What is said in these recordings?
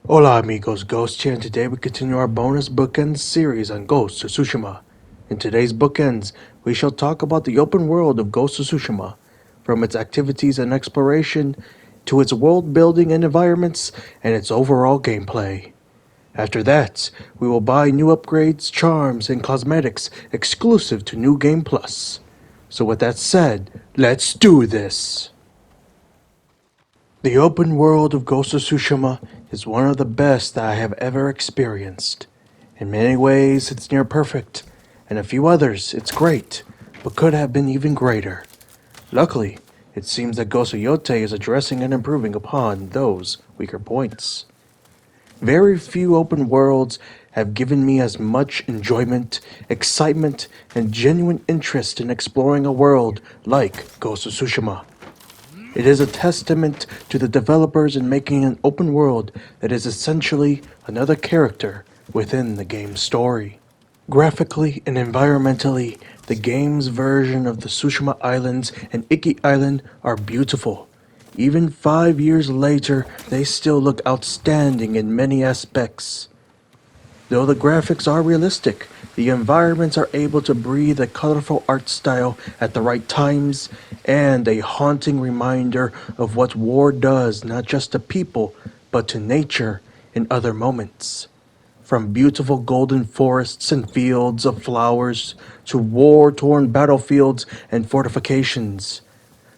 Hola amigos, Ghost here, and today we continue our bonus Bookends series on Ghost of Tsushima. In today's Bookends, we shall talk about the open world of Ghost of Tsushima, from its activities and exploration, to its world building and environments, and its overall gameplay. After that, we will buy new upgrades, charms, and cosmetics exclusive to New Game Plus. So with that said, let's do this! The open world of Ghost of Tsushima is one of the best that I have ever experienced. In many ways, it's near perfect, and a few others, it's great, but could have been even greater. Luckily, it seems that Ghost of Yote is addressing and improving upon those weaker points. Very few open worlds have given me as much enjoyment, excitement, and genuine interest in exploring a world like Ghost of Tsushima. It is a testament to the developers in making an open world that is essentially another character within the game's story. Graphically and environmentally, the game's version of the Tsushima Islands and Iki Island are beautiful. Even 5 years later, they still look outstanding in many aspects. Though the graphics are realistic, the environments are able to breathe a colorful art style at the right times, and a haunting reminder of what war does not just to people, but to nature in other moments. From beautiful golden forests and fields of flowers, to war-torn battlefields and fortifications.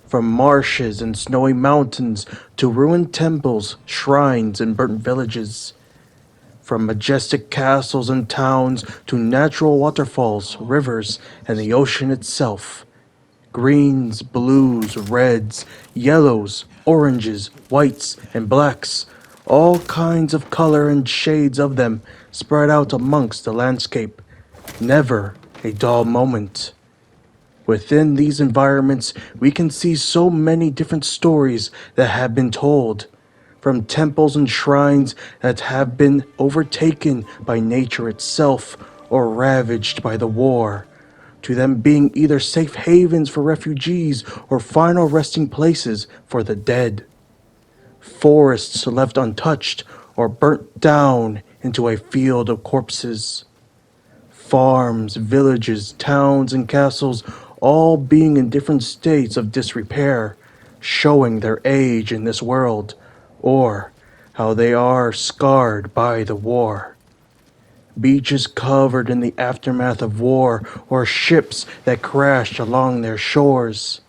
From marshes and snowy mountains, to ruined temples, shrines, and burnt villages. From majestic castles and towns to natural waterfalls, rivers, and the ocean itself. Greens, blues, reds, yellows, oranges, whites, and blacks. All kinds of color and shades of them spread out amongst the landscape. Never a dull moment. Within these environments, we can see so many different stories that have been told, from temples and shrines that have been overtaken by nature itself or ravaged by the war, to them being either safe havens for refugees or final resting places for the dead. Forests left untouched or burnt down into a field of corpses. Farms, villages, towns, and castles all being in different states of disrepair, showing their age in this world, or how they are scarred by the war. Beaches covered in the aftermath of war, or ships that crashed along their shores.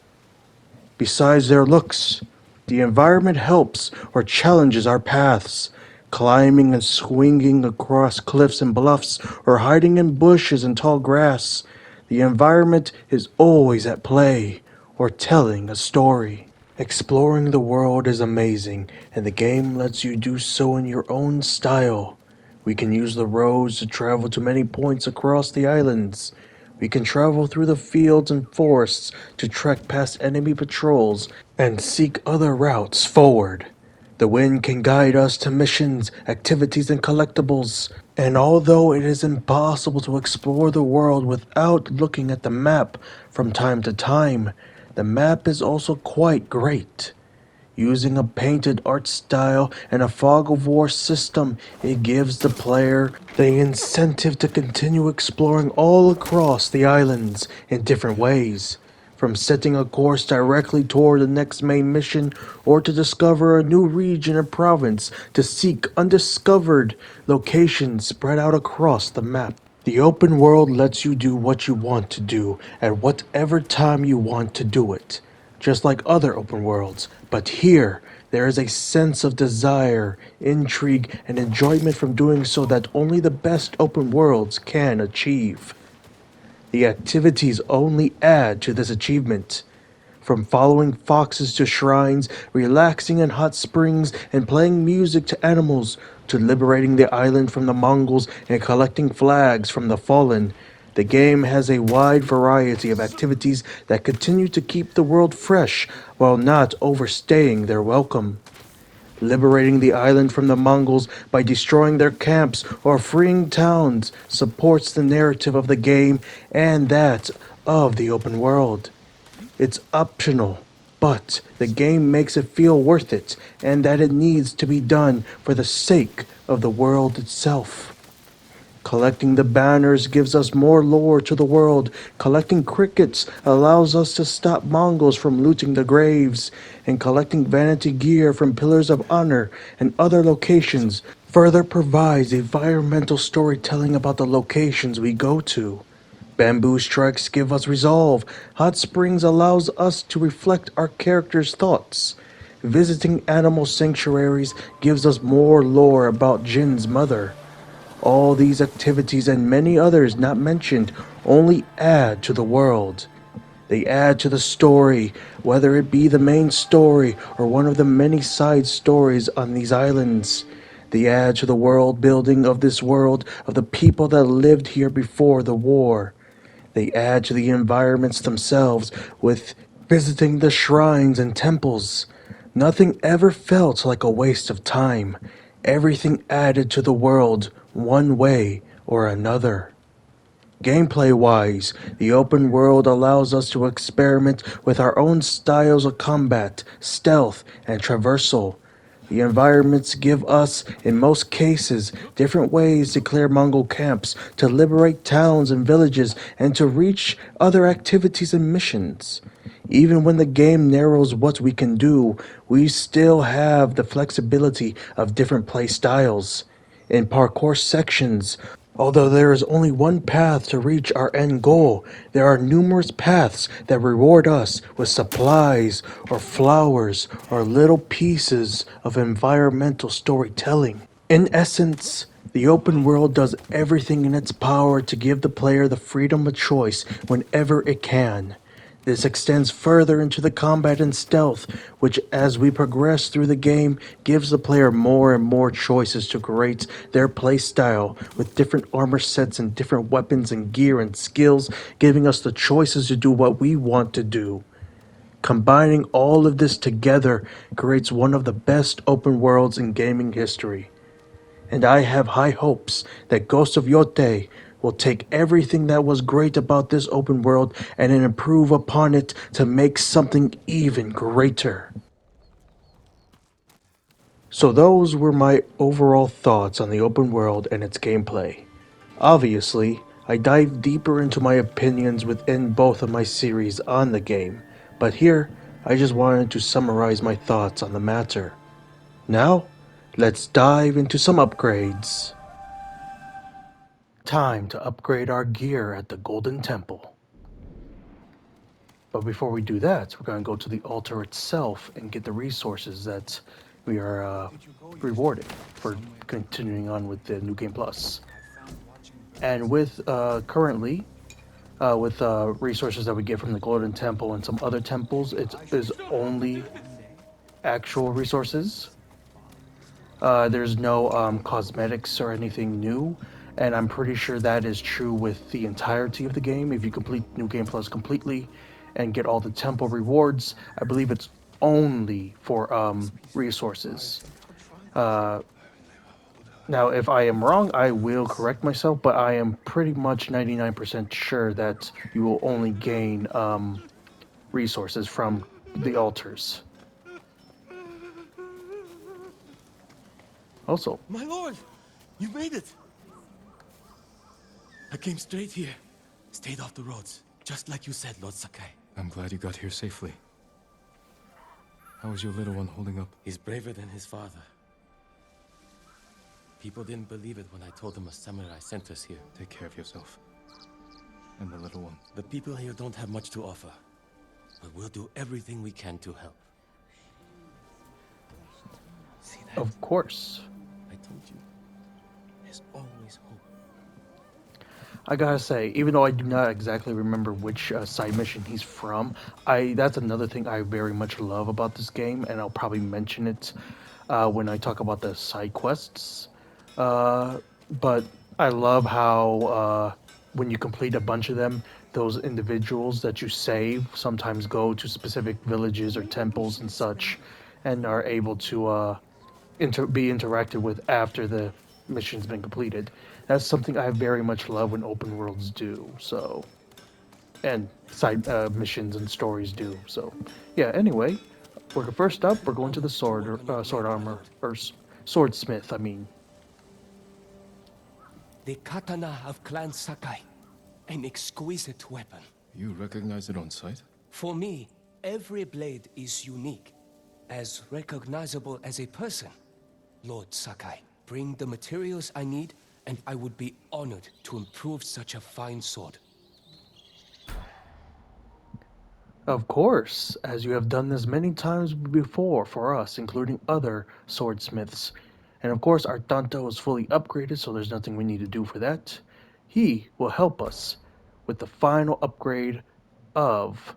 Besides their looks, the environment helps or challenges our paths, climbing and swinging across cliffs and bluffs, or hiding in bushes and tall grass. The environment is always at play, or telling a story. Exploring the world is amazing, and the game lets you do so in your own style. We can use the roads to travel to many points across the islands. We can travel through the fields and forests to trek past enemy patrols and seek other routes forward. The wind can guide us to missions, activities, and collectibles. And although it is impossible to explore the world without looking at the map from time to time, the map is also quite great. Using a painted art style and a fog of war system, it gives the player the incentive to continue exploring all across the islands in different ways, from setting a course directly toward the next main mission or to discover a new region or province to seek undiscovered locations spread out across the map. The open world lets you do what you want to do at whatever time you want to do it, just like other open worlds, but here there is a sense of desire, intrigue, and enjoyment from doing so that only the best open worlds can achieve. The activities only add to this achievement. From following foxes to shrines, relaxing in hot springs, and playing music to animals, to liberating the island from the Mongols and collecting flags from the fallen, the game has a wide variety of activities that continue to keep the world fresh while not overstaying their welcome. Liberating the island from the Mongols by destroying their camps or freeing towns supports the narrative of the game and that of the open world. It's optional, but the game makes it feel worth it and that it needs to be done for the sake of the world itself. Collecting the banners gives us more lore to the world. Collecting crickets allows us to stop Mongols from looting the graves. And collecting vanity gear from Pillars of Honor and other locations further provides environmental storytelling about the locations we go to. Bamboo strikes give us resolve. Hot springs allows us to reflect our characters' thoughts. Visiting animal sanctuaries gives us more lore about Jin's mother. All these activities and many others not mentioned only add to the world. They add to the story, whether it be the main story or one of the many side stories on these islands. They add to the world building of this world, of the people that lived here before the war. They add to the environments themselves with visiting the shrines and temples. Nothing ever felt like a waste of time. Everything added to the world one way or another. Gameplay wise, the open world allows us to experiment with our own styles of combat, stealth, and traversal. The environments give us, in most cases, different ways to clear Mongol camps, to liberate towns and villages, and to reach other activities and missions. Even when the game narrows what we can do, we still have the flexibility of different play styles. In parkour sections, although there is only one path to reach our end goal, there are numerous paths that reward us with supplies or flowers or little pieces of environmental storytelling. In essence, the open world does everything in its power to give the player the freedom of choice whenever it can. This extends further into the combat and stealth, which as we progress through the game gives the player more and more choices to create their playstyle with different armor sets and different weapons and gear and skills, giving us the choices to do what we want to do. Combining all of this together creates one of the best open worlds in gaming history. And I have high hopes that Ghost of Yote will take everything that was great about this open world and improve upon it to make something even greater. So those were my overall thoughts on the open world and its gameplay. Obviously, I dive deeper into my opinions within both of my series on the game, but here I just wanted to summarize my thoughts on the matter. Now, let's dive into some upgrades. Time to upgrade our gear at the Golden Temple. But before we do that, we're going to go to the altar itself and get the resources that we are rewarded for continuing on with the New Game Plus. And with currently, with resources that we get from the Golden Temple and some other temples, it is only actual resources. There's no cosmetics or anything new, and I'm pretty sure that is true with the entirety of the game. If you complete New Game Plus completely and get all the temple rewards, I believe it's only for resources. Uh, Now, if I am wrong, I will correct myself, but I am pretty much 99% sure that you will only gain resources from the altars. Also, My lord! You made it! I came straight here. Stayed off the roads. Just like you said, Lord Sakai. I'm glad you got here safely. How is your little one holding up? He's braver than his father. People didn't believe it when I told them a samurai sent us here. Take care of yourself. And the little one. The people here don't have much to offer. But we'll do everything we can to help. See that? of course, I told you. There's always hope. I gotta say, even though I do not exactly remember which side mission he's from, that's another thing I very much love about this game, and I'll probably mention it when I talk about the side quests. But I love how when you complete a bunch of them, those individuals that you save sometimes go to specific villages or temples and such, and are able to be interacted with after the mission's been completed. That's something I very much love when open worlds do. So, and side missions and stories do. So, yeah. Anyway, first up, we're going to the Honor to work on your sword blade, my armor, lord. swordsmith. I mean, The katana of Clan Sakai. An exquisite weapon. You recognize it on sight? For me, every blade is unique, as recognizable as a person. Lord Sakai, bring the materials I need, and I would be honored to improve such a fine sword. of course, as you have done this many times before for us, including other swordsmiths. And of course, our Tanto is fully upgraded, so there's nothing we need to do for that. He will help us with the final upgrade of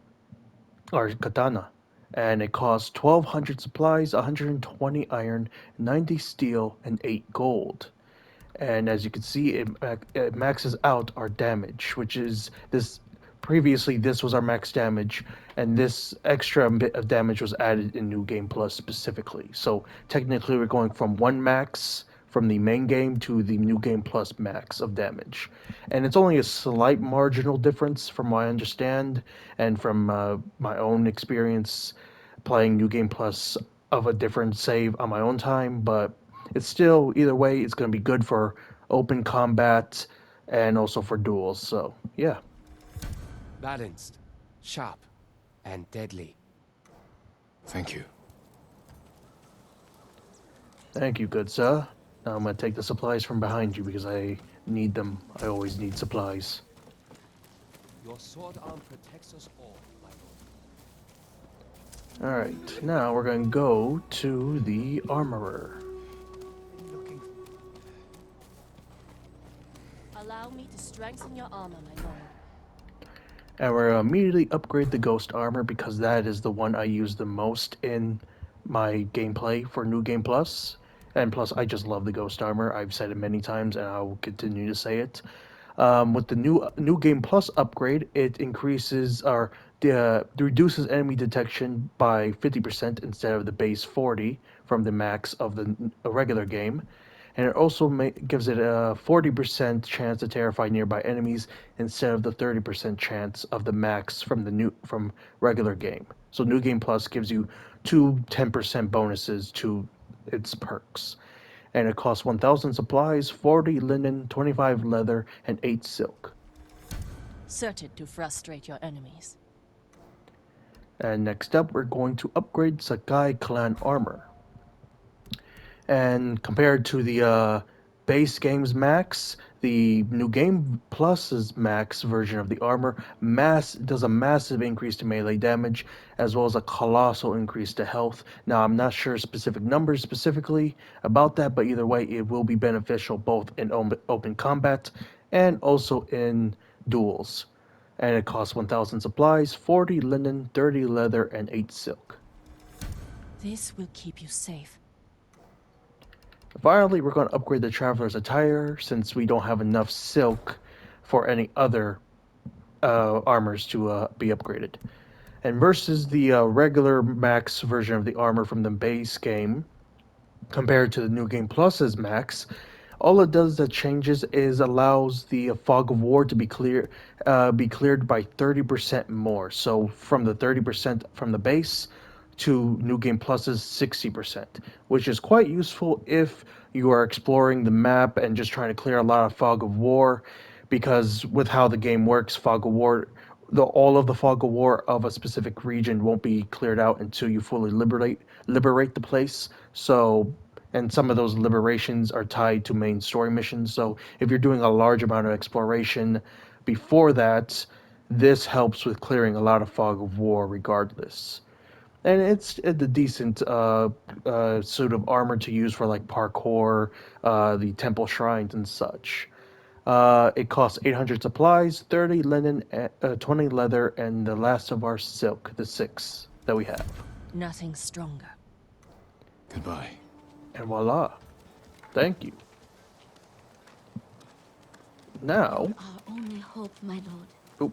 our katana. And it costs 1200 supplies, 120 iron, 90 steel, and 8 gold. And as you can see, it maxes out our damage, which is this. Previously, this was our max damage, and this extra bit of damage was added in New Game Plus specifically. So technically, we're going from one max from the main game to the New Game Plus max of damage, and it's only a slight marginal difference from what I understand, and from my own experience playing New Game Plus of a different save on my own time, but it's still either way it's going to be good for open combat and also for duels. So yeah, Balanced, sharp, and deadly. Thank you. thank you, good sir. Now I'm going to take the supplies from behind you because I need them. I always need supplies. Your sword arm protects us all, my lord. All right, now we're going to go to the armorer. Allow me to strengthen your armor, my lord. And we're going to immediately upgrade the ghost armor because that is the one I use the most in my gameplay for New Game Plus. And plus, I just love the ghost armor. I've said it many times, and I will continue to say it. With the new Game Plus upgrade, it increases or reduces enemy detection by 50% instead of the base 40 from the max of the regular game, and it also gives it a 40% chance to terrify nearby enemies instead of the 30% chance of the max from regular game. So New Game Plus gives you two 10% bonuses to its perks, and it costs 1,000 supplies, 40 linen, 25 leather, and 8 silk. Certain to frustrate your enemies. And next up, we're going to upgrade Sakai Clan Armor. And compared to the base game's max, the new game plus's max version of the armor does a massive increase to melee damage as well as a colossal increase to health. Now I'm not sure specific numbers specifically about that, but either way it will be beneficial both in open combat and also in duels. And it costs 1,000 supplies, 40 linen, 30 leather, and 8 silk. This will keep you safe. Finally, we're going to upgrade the Traveler's Attire since we don't have enough silk for any other armors to be upgraded. And versus the regular max version of the armor from the base game, compared to the New Game Plus's max, all it does that changes is allows the fog of war to be cleared by 30% more. So from the 30% from the base to New Game Plus's 60%, which is quite useful if you are exploring the map and just trying to clear a lot of fog of war, because with how the game works, fog of war, all of the fog of war of a specific region won't be cleared out until you fully liberate the place. So, and some of those liberations are tied to main story missions. So if you're doing a large amount of exploration before that, this helps with clearing a lot of fog of war regardless. And it's a decent suit of armor to use for like parkour, the temple shrines and such. It costs 800 supplies, 30 linen, 20 leather, and the last of our silk, the 6 that we have. Nothing stronger. Goodbye. And voila. Thank you. Now, Our only hope, my lord. oh,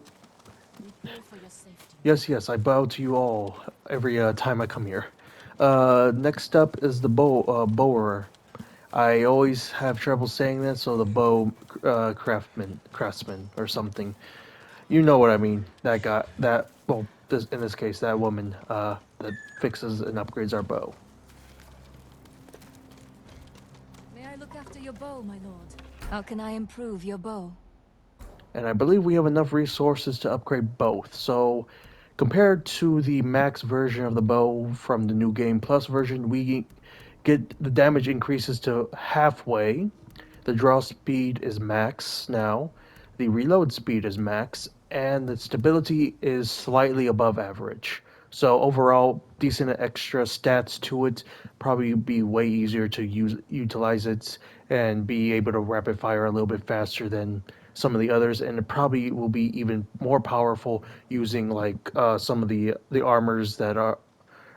We pray for your safety. yes, I bow to you all every time I come here. Next up is the bower. I always have trouble saying that, so the craftsman or something. You know what I mean. That guy, that, well, in this case, that woman that fixes and upgrades our bow. May I look after your bow, my lord? How can I improve your bow? And I believe we have enough resources to upgrade both. So, compared to the max version of the bow from the new Game Plus version, we get the damage increases to halfway. The draw speed is max now. The reload speed is max, and the stability is slightly above average. So overall, decent extra stats to it. Probably be way easier to utilize it and be able to rapid fire a little bit faster than some of the others, and it probably will be even more powerful using like some of the armors that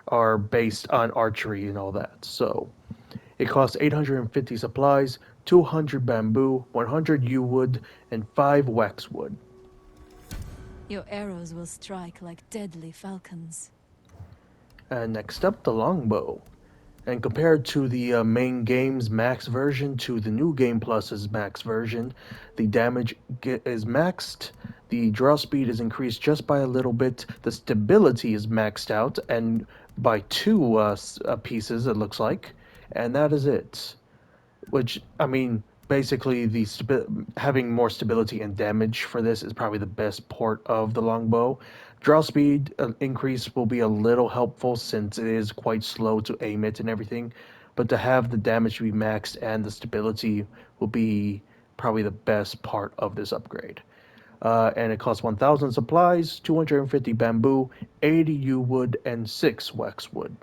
are based on archery and all that. So it costs 850 supplies, 200 bamboo, 100 yew wood, and 5 waxwood. Your arrows will strike like deadly falcons. And next up, the longbow. And compared to the main game's max version to the new Game Plus's max version, the damage is maxed, the draw speed is increased just by a little bit, the stability is maxed out, and by 2 pieces, it looks like, and that is it. Which, I mean, basically having more stability and damage for this is probably the best part of the longbow. Draw speed increase will be a little helpful since it is quite slow to aim it and everything, but to have the damage be maxed and the stability will be probably the best part of this upgrade. And it costs 1,000 supplies, 250 bamboo, 80 yew wood, and 6 waxwood.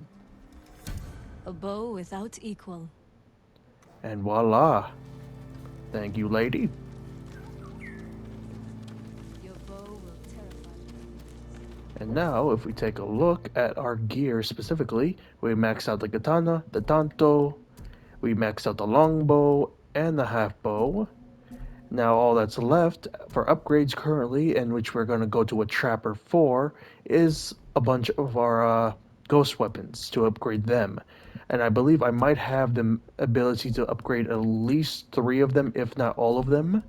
A bow without equal. And voila! Thank you, lady. Your bow will terrify me. And now, if we take a look at our gear specifically, we maxed out the katana, the tanto, we maxed out the longbow, and the half bow. Now, all that's left for upgrades currently, and which we're going to go to a trapper for, is a bunch of our ghost weapons to upgrade them. And I believe I might have the ability to upgrade at least 3 of them, if not all of them,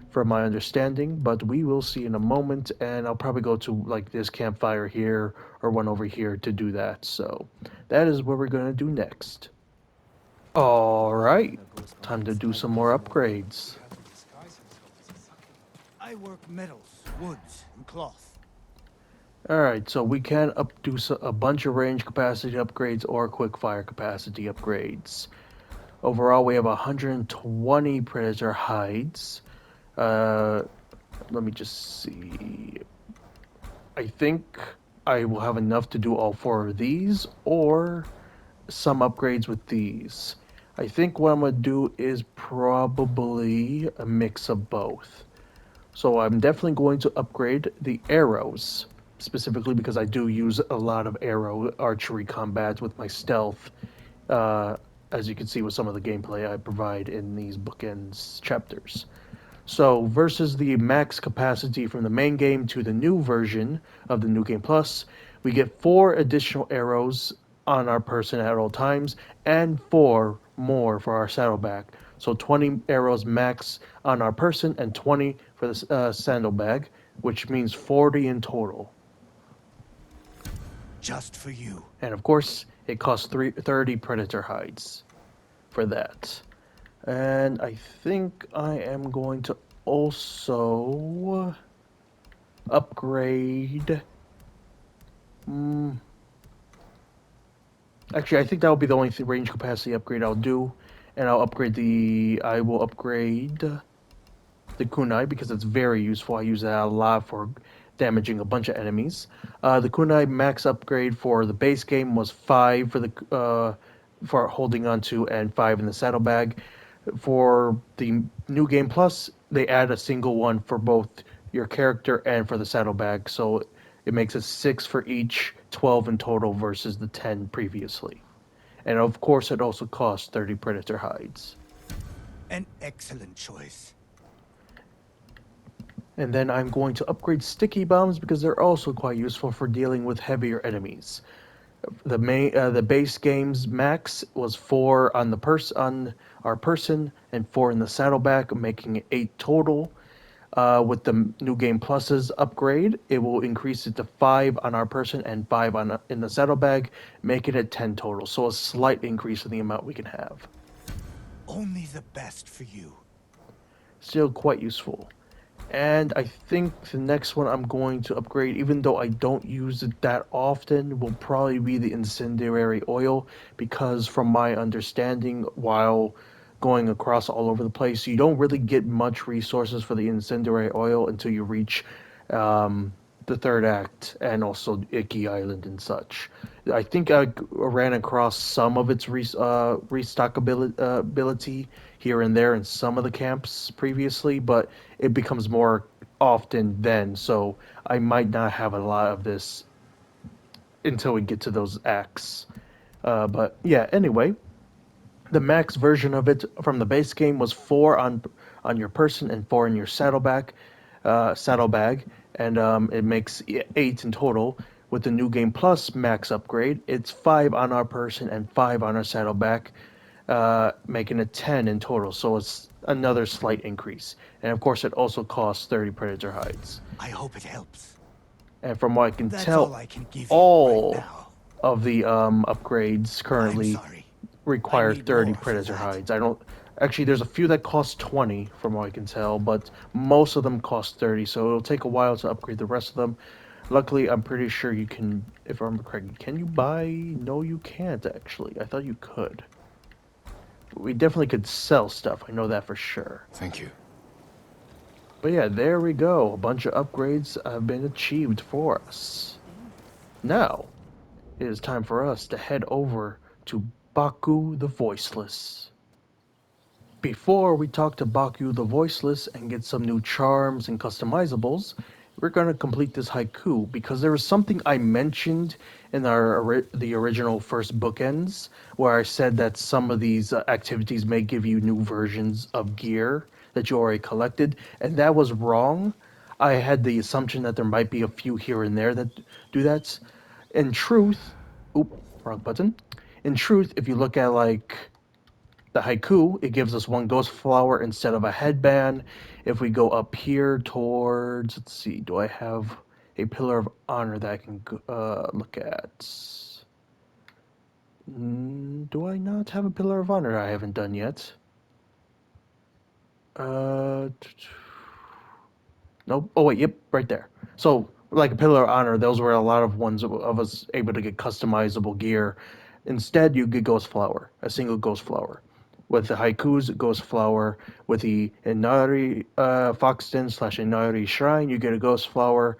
from my understanding, but we will see in a moment, and I'll probably go to like this campfire here or one over here to do that. So that is what we're going to do next. All right, time to do some more upgrades. I work metals, woods, and cloth. All right, so we can do a bunch of range capacity upgrades or quick fire capacity upgrades. Overall, we have 120 predator hides. Let me just see. I think I will have enough to do all 4 of these, or some upgrades with these. I think what I'm going to do is probably a mix of both. So I'm definitely going to upgrade the arrows, specifically because I do use a lot of arrow archery combat with my stealth, as you can see with some of the gameplay I provide in these Bookends chapters. So versus the max capacity from the main game to the new version of the new Game Plus, we get 4 additional arrows on our person at all times and 4 more for our saddlebag. So 20 arrows max on our person and 20 for the saddlebag, which means 40 in total. Just for you. And of course, it costs 30 predator hides for that. And I think I am going to also upgrade. Actually, I think that will be the only range capacity upgrade I'll do. And I will upgrade the kunai because it's very useful. I use that a lot for damaging a bunch of enemies. The kunai max upgrade for the base game was 5 for holding onto and 5 in the saddlebag. For the new game plus, they add a single one for both your character and for the saddlebag, so it makes it 6 for each, 12 in total versus the 10 previously. And of course, it also costs 30 predator hides. An excellent choice. And then I'm going to upgrade sticky bombs because they're also quite useful for dealing with heavier enemies. The base game's max was 4 on our person and 4 in the saddlebag, making it 8 total. With the New Game Pluses upgrade, it will increase it to 5 on our person and 5 in the saddlebag, making it 10 total. So a slight increase in the amount we can have. Only the best for you. Still quite useful. And I think the next one I'm going to upgrade, even though I don't use it that often, will probably be the incendiary oil, because from my understanding, while going across all over the place, you don't really get much resources for the incendiary oil until you reach the third act and also Icky Island and such. I think I ran across some of its restockability here and there in some of the camps previously, but it becomes more often then, so I might not have a lot of this until we get to those acts. But yeah, anyway, the max version of it from the base game was 4 on your person and 4 in your saddlebag, and it makes 8 in total. With the New Game Plus max upgrade, it's 5 on our person and 5 on our saddleback, making it 10 in total. So it's another slight increase. And of course, it also costs 30 Predator hides. I hope it helps. And from what I can That's tell, all I can give you right all now. of the upgrades I'm currently sorry. require I need 30 more for Predator that. hides. I don't actually. There's a few that cost 20, from what I can tell, but most of them cost 30. So it'll take a while to upgrade the rest of them. Luckily, I'm pretty sure you can. If I remember correctly, can you buy? No, you can't actually. I thought you could. We definitely could sell stuff. I know that for sure. Thank you. But yeah, there we go. A bunch of upgrades have been achieved for us. Now, it is time for us to head over to Baku the Voiceless. Before we talk to Baku the Voiceless and get some new charms and customizables, we're going to complete this haiku because there was something I mentioned in the original first bookends where I said that some of these activities may give you new versions of gear that you already collected, and that was wrong. I had the assumption that there might be a few here and there that do that. In truth, oop, wrong button. In truth, if you look at like the haiku, it gives us 1 ghost flower instead of a headband. If we go up here towards, let's see, do I have a pillar of honor that I can look at? Do I not have a pillar of honor I haven't done yet? Uh, Nope. Oh wait, yep, right there. So like a pillar of honor, those were a lot of ones of us able to get customizable gear. Instead, you get ghost flower, a single ghost flower. With the haikus, ghost flower. With the Inari Foxton / Inari Shrine, you get a ghost flower.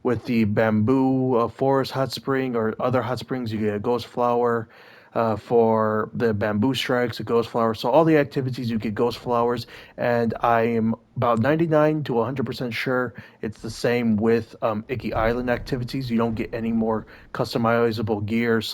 With the bamboo forest hot spring or other hot springs, you get a ghost flower. For the bamboo strikes, a ghost flower. So all the activities you get ghost flowers, and I am about 99 to 100% sure it's the same with Icky Island activities. You don't get any more customizable gear /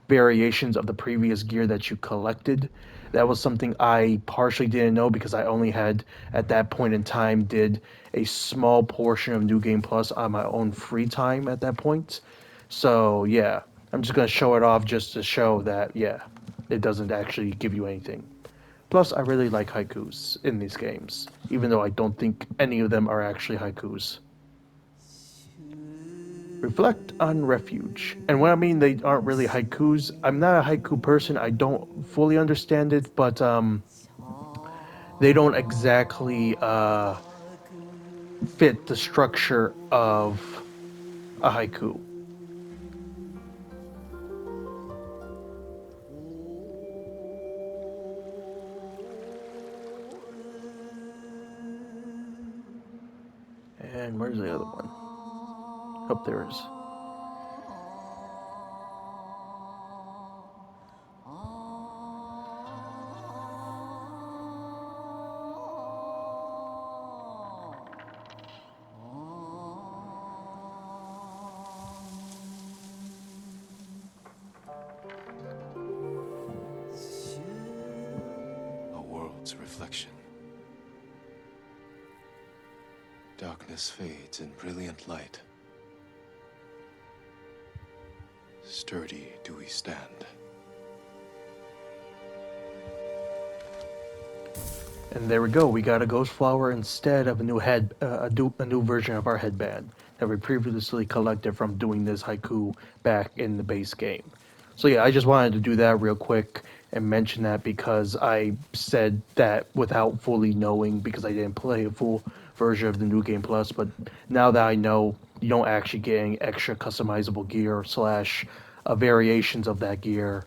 variations of the previous gear that you collected. That was something I partially didn't know because I only had at that point in time did a small portion of New Game Plus on my own free time at that point. So yeah, I'm just gonna show it off just to show that yeah, it doesn't actually give you anything. Plus, I really like haikus in these games, even though I don't think any of them are actually haikus. Reflect on refuge. And when I mean they aren't really haikus, I'm not a haiku person. I don't fully understand it, but they don't exactly fit the structure of a haiku. And where's the other one? Oh, there is. A world's reflection. Darkness fades in brilliant light. Sturdy do we stand. And there we go. We got a ghost flower instead of a new a new version of our headband that we previously collected from doing this haiku back in the base game. So yeah, I just wanted to do that real quick and mention that because I said that without fully knowing because I didn't play a full version of the New Game Plus. But now that I know, you don't actually get any extra customizable gear slash variations of that gear.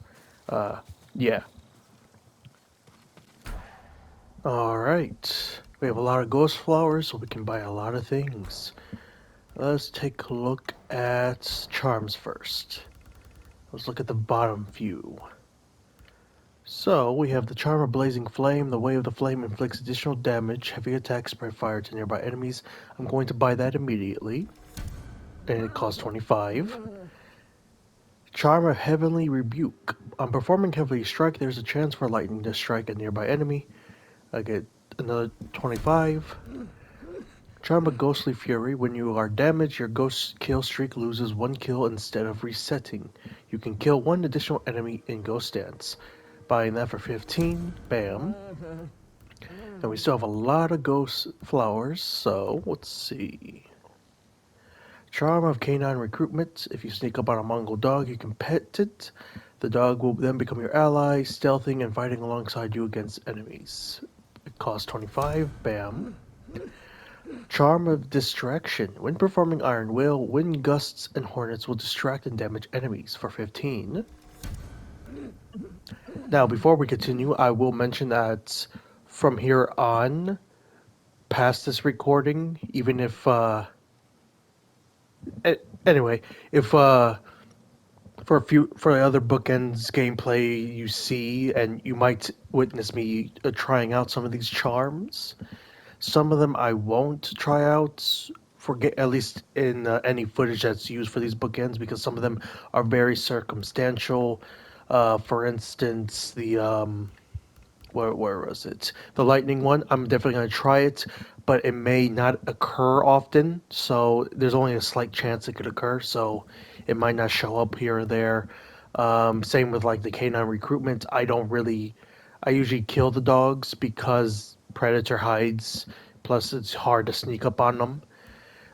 Yeah. All right. We have a lot of ghost flowers, so we can buy a lot of things. Let's take a look at charms first. Let's look at the bottom view. So, we have the Charm of Blazing Flame. The Way of the Flame inflicts additional damage. Heavy attacks spread fire to nearby enemies. I'm going to buy that immediately. And it costs 25. Charm of Heavenly Rebuke. On performing Heavenly Strike, there's a chance for lightning to strike a nearby enemy. I get another 25. Charm of Ghostly Fury. When you are damaged, your ghost kill streak loses 1 kill instead of resetting. You can kill 1 additional enemy in Ghost Dance. Buying that for 15. Bam. And we still have a lot of ghost flowers, so let's see. Charm of Canine Recruitment. If you sneak up on a Mongol dog, you can pet it. The dog will then become your ally, stealthing and fighting alongside you against enemies. It costs 25. Bam. Charm of Distraction. When performing Iron Will, wind gusts and hornets will distract and damage enemies for 15. Now, before we continue, I will mention that from here on, past this recording, even if, anyway, if, for the other Bookends gameplay you see, and you might witness me trying out some of these charms, some of them I won't try out, at least in any footage that's used for these Bookends, because some of them are very circumstantial. For instance, the where was it? The lightning one. I'm definitely gonna try it, but it may not occur often. So there's only a slight chance it could occur. So it might not show up here or there. Same with like the canine recruitment. I usually kill the dogs because predator hides. Plus, it's hard to sneak up on them.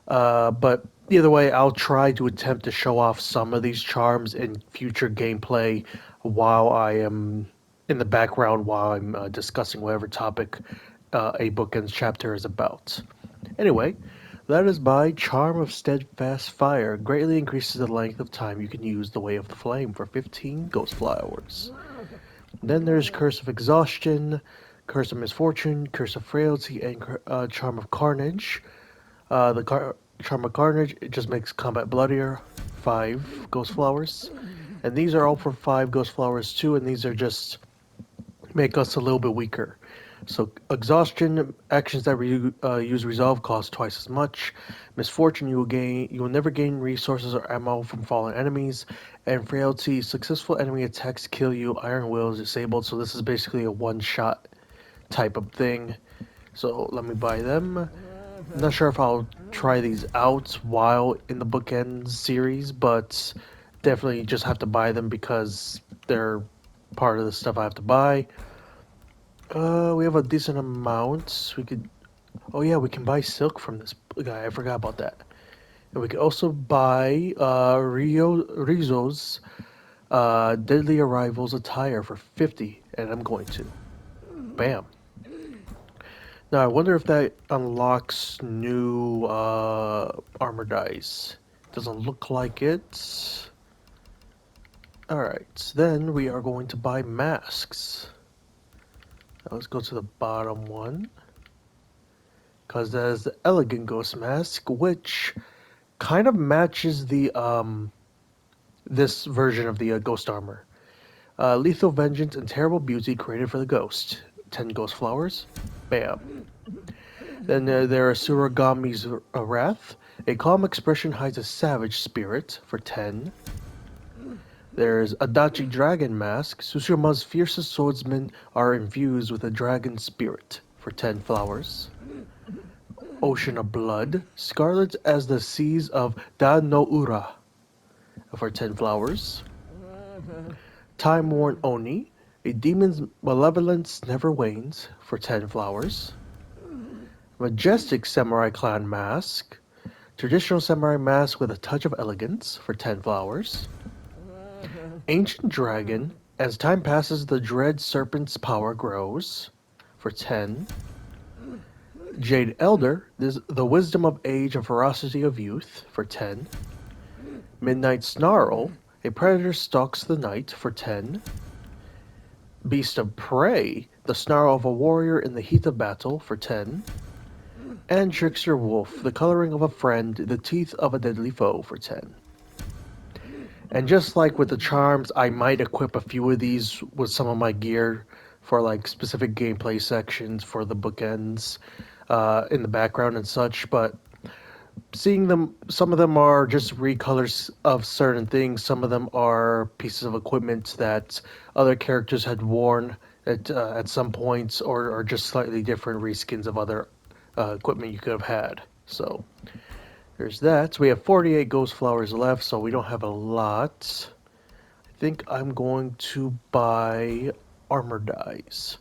But either way, I'll try to attempt to show off some of these charms in future gameplay while I am in the background while I'm discussing whatever topic a Bookends chapter is about. Anyway, that is by Charm of Steadfast Fire. Greatly increases the length of time you can use the Way of the Flame for 15 ghost flowers. Then there's Curse of Exhaustion, Curse of Misfortune, Curse of Frailty, and Charm of Carnage. Charm of Carnage, it just makes combat bloodier. 5 ghost flowers. And these are all for 5 ghost flowers too, and these are just make us a little bit weaker. So exhaustion, actions that use resolve cost twice as much. Misfortune, you will never gain resources or ammo from fallen enemies. And frailty, successful enemy attacks kill you. Iron Will is disabled, so this is basically a one-shot type of thing. So let me buy them. I'm not sure if I'll try these out while in the Bookends series, but definitely just have to buy them because they're part of the stuff I have to buy. We have a decent amount. Oh yeah, we can buy silk from this guy. I forgot about that. And we can also buy Rizo's Deadly Arrivals attire for 50, and I'm going to. Bam. Now I wonder if that unlocks new armor dice. Doesn't look like it. Alright, then we are going to buy masks. Now let's go to the bottom one. Because that is the Elegant Ghost Mask, which kind of matches the this version of the Ghost Armor. Lethal Vengeance and Terrible Beauty created for the Ghost. 10 Ghost Flowers. Bam. Then there are Sarugami's Wrath. A calm expression hides a savage spirit for 10. There's Adachi Dragon Mask. Tsushima's fiercest swordsmen are infused with a dragon spirit for 10 flowers. Ocean of Blood. Scarlet as the seas of Da no Ura for 10 flowers. Time Worn Oni. A demon's malevolence never wanes for 10 flowers. Majestic samurai clan mask. Traditional samurai mask with a touch of elegance for 10 flowers. Ancient dragon. As time passes, the dread serpent's power grows for 10. Jade elder. The wisdom of age and ferocity of youth for 10. Midnight snarl. A predator stalks the night for 10. Beast of Prey, the snarl of a warrior in the heat of battle for 10. And Trickster Wolf, the coloring of a friend, the teeth of a deadly foe for 10. And just like with the charms, I might equip a few of these with some of my gear for like specific gameplay sections for the bookends in the background and such, but seeing them, some of them are just recolors of certain things. Some of them are pieces of equipment that other characters had worn at some points, or just slightly different reskins of other equipment you could have had. So there's that. We have 48 ghost flowers left, so we don't have a lot. I think I'm going to buy armor dyes.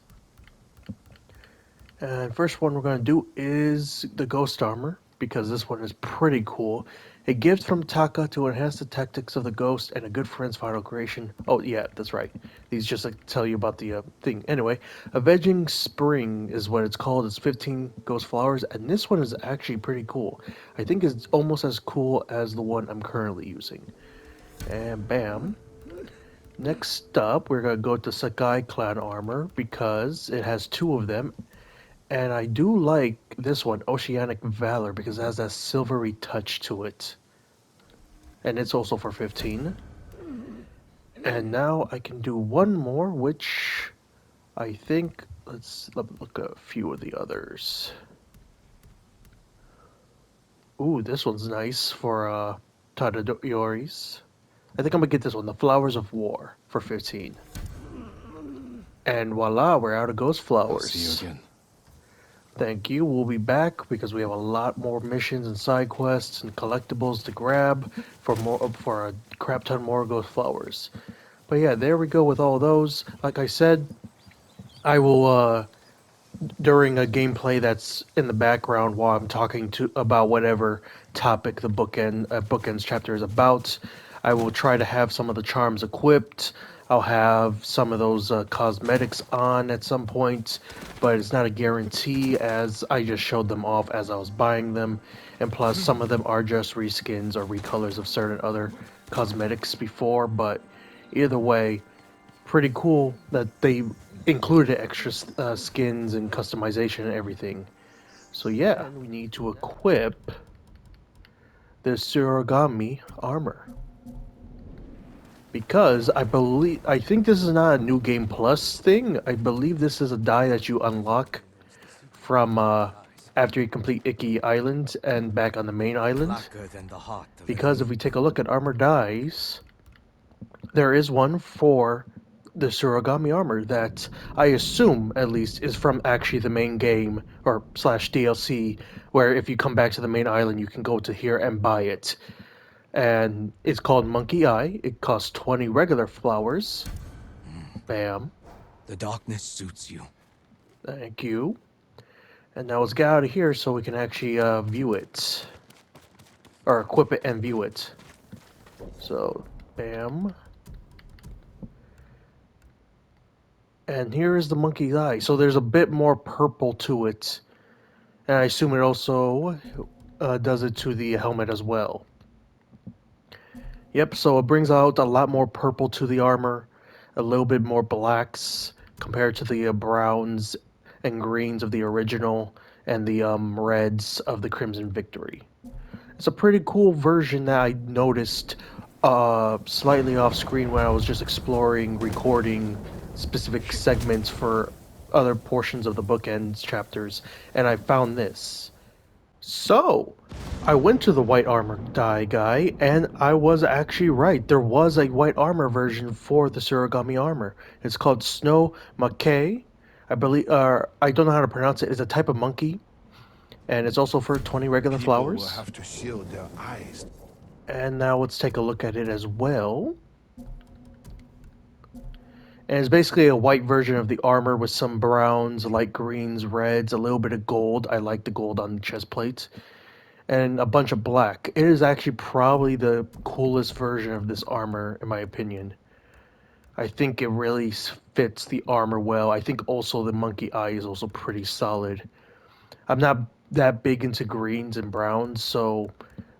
And first one we're going to do is the ghost armor, because this one is pretty cool. A gift from Taka to enhance the tactics of the ghost and a good friend's final creation. Oh yeah, that's right. These just like tell you about the thing. Anyway, Avenging Spring is what it's called. It's 15 ghost flowers, and this one is actually pretty cool. I think it's almost as cool as the one I'm currently using. And bam. Next up, we're going to go to Sakai clan armor, because it has two of them. And I do like this one, Oceanic Valor, because it has that silvery touch to it. And it's also for 15. And now I can do one more, which I think, let's look at a few of the others. Ooh, this one's nice for Tadadori's. I think I'm going to get this one, the Flowers of War, for 15. And voila, we're out of ghost flowers. See you again. Thank you. We'll be back because we have a lot more missions and side quests and collectibles to grab for a crap ton more ghost flowers. But yeah, there we go with all those. Like I said, I will during a gameplay that's in the background while I'm talking about whatever topic the bookends chapter is about, I will try to have some of the charms equipped. I'll have some of those cosmetics on at some point, but it's not a guarantee as I just showed them off as I was buying them. And plus, some of them are just reskins or recolors of certain other cosmetics before, but either way, pretty cool that they included extra skins and customization and everything. So yeah, we need to equip the Sarugami armor. Because I think this is not a new game plus thing. I believe this is a die that you unlock from after you complete Iki Island and back on the main island. Because if we take a look at armor dies, there is one for the Sarugami armor that I assume at least is from actually the main game or / DLC, where if you come back to the main island you can go to here and buy it. And it's called Monkey Eye. It costs 20 regular flowers. Bam. The darkness suits you. Thank you. And now let's get out of here so we can actually view it. Or equip it and view it. So, bam. And here is the Monkey Eye. So there's a bit more purple to it. And I assume it also does it to the helmet as well. Yep, so it brings out a lot more purple to the armor, a little bit more blacks compared to the browns and greens of the original, and the reds of the Crimson Victory. It's a pretty cool version that I noticed slightly off screen when I was just exploring, recording specific segments for other portions of the Bookends chapters, and I found this. So, I went to the white armor die guy, and I was actually right. There was a white armor version for the Sarugami armor. It's called Snow Mackay. I believe, I don't know how to pronounce it. It's a type of monkey, and it's also for 20 regular flowers. Will have to shield their eyes. And now let's take a look at it as well. And it's basically a white version of the armor with some browns, light greens, reds, a little bit of gold. I like the gold on the chest plates. And a bunch of black. It is actually probably the coolest version of this armor, in my opinion. I think it really fits the armor well. I think also the monkey eye is also pretty solid. I'm not that big into greens and browns, so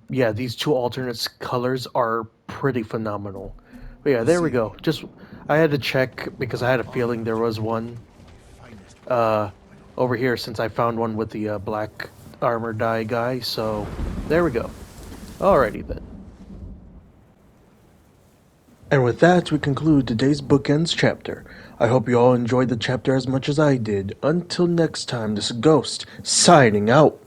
yeah, these two alternate colors are pretty phenomenal. But yeah, there we go. Just I had to check because I had a feeling there was one over here since I found one with the black armor dye guy. So there we go. Alrighty then. And with that, we conclude today's Bookends chapter. I hope you all enjoyed the chapter as much as I did. Until next time, this is Ghost, signing out.